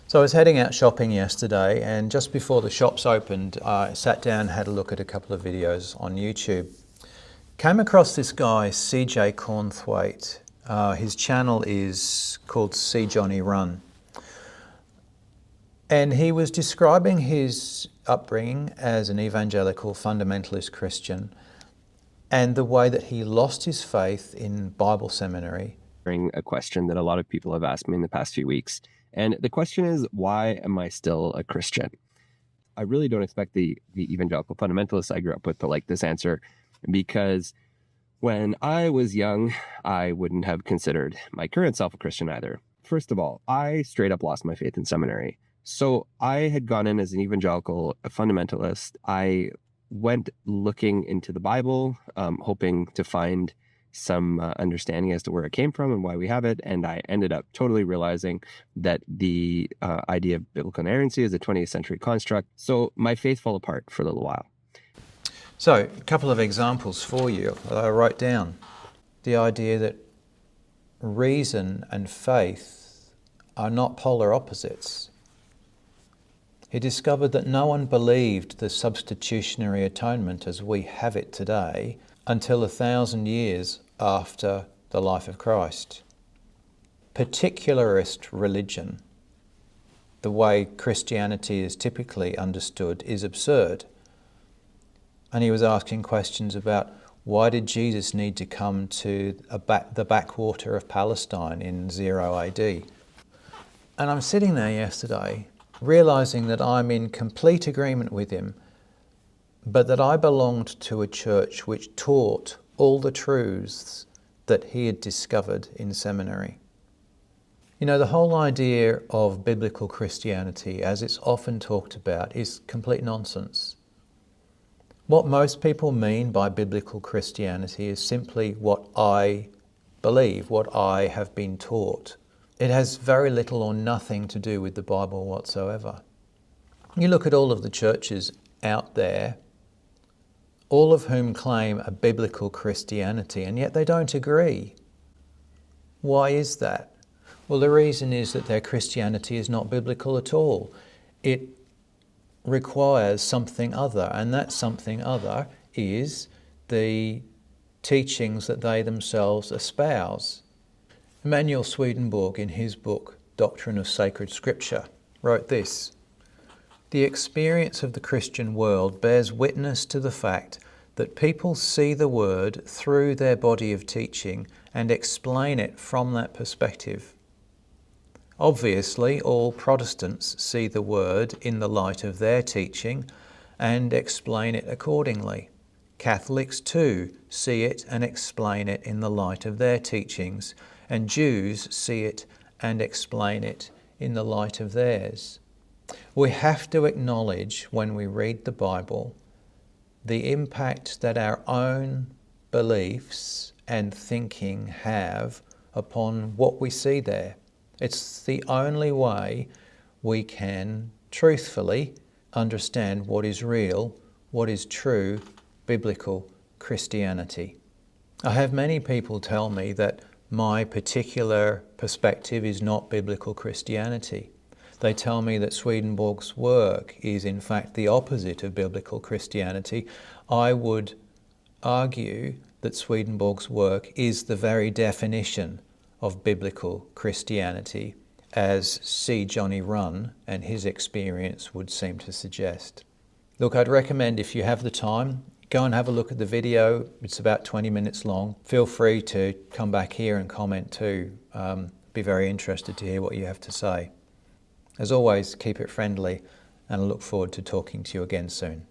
So I was heading out shopping yesterday, and just before the shops opened, I sat down and had a look at a couple of videos on YouTube. Came across this guy, CJ Cornthwaite. His channel is called See Johnny Run. And he was describing his upbringing as an evangelical fundamentalist Christian and the way that he lost his faith in Bible seminary. A question that a lot of people have asked me in the past few weeks. And the question is, why am I still a Christian? I really don't expect the evangelical fundamentalists I grew up with to like this answer, because when I was young, I wouldn't have considered my current self a Christian either. First of all, I straight up lost my faith in seminary. So I had gone in as an evangelical fundamentalist. I went looking into the Bible, hoping to find some understanding as to where it came from and why we have it. And I ended up totally realizing that the idea of biblical inerrancy is a 20th century construct. So my faith fell apart for a little while. So a couple of examples for you that I wrote down. The idea that reason and faith are not polar opposites. He discovered that no one believed the substitutionary atonement as we have it today until 1,000 years after the life of Christ. Particularist religion, the way Christianity is typically understood, is absurd. And he was asking questions about why did Jesus need to come to the backwater of Palestine in 0 AD? And I'm sitting there yesterday realizing that I'm in complete agreement with him, but that I belonged to a church which taught all the truths that he had discovered in seminary. You know, the whole idea of biblical Christianity, as it's often talked about, is complete nonsense. What most people mean by biblical Christianity is simply what I believe, what I have been taught. It has very little or nothing to do with the Bible whatsoever. You look at all of the churches out there, all of whom claim a biblical Christianity, and yet they don't agree. Why is that? Well, the reason is that their Christianity is not biblical at all. It requires something other, and that something other is the teachings that they themselves espouse. Emanuel Swedenborg, in his book Doctrine of Sacred Scripture, wrote this: "The experience of the Christian world bears witness to the fact that people see the word through their body of teaching and explain it from that perspective. Obviously, all Protestants see the word in the light of their teaching and explain it accordingly. Catholics too see it and explain it in the light of their teachings, and Jews see it and explain it in the light of theirs. We have to acknowledge when we read the Bible the impact that our own beliefs and thinking have upon what we see there. It's the only way we can truthfully understand what is real, what is true biblical Christianity." I have many people tell me that my particular perspective is not biblical Christianity. They tell me that Swedenborg's work is in fact the opposite of biblical Christianity. I would argue that Swedenborg's work is the very definition of biblical Christianity, as See Johnny Run and his experience would seem to suggest. Look, I'd recommend, if you have the time, go and have a look at the video. It's about 20 minutes long. Feel free to come back here and comment too. Be very interested to hear what you have to say. As always, keep it friendly, and I look forward to talking to you again soon.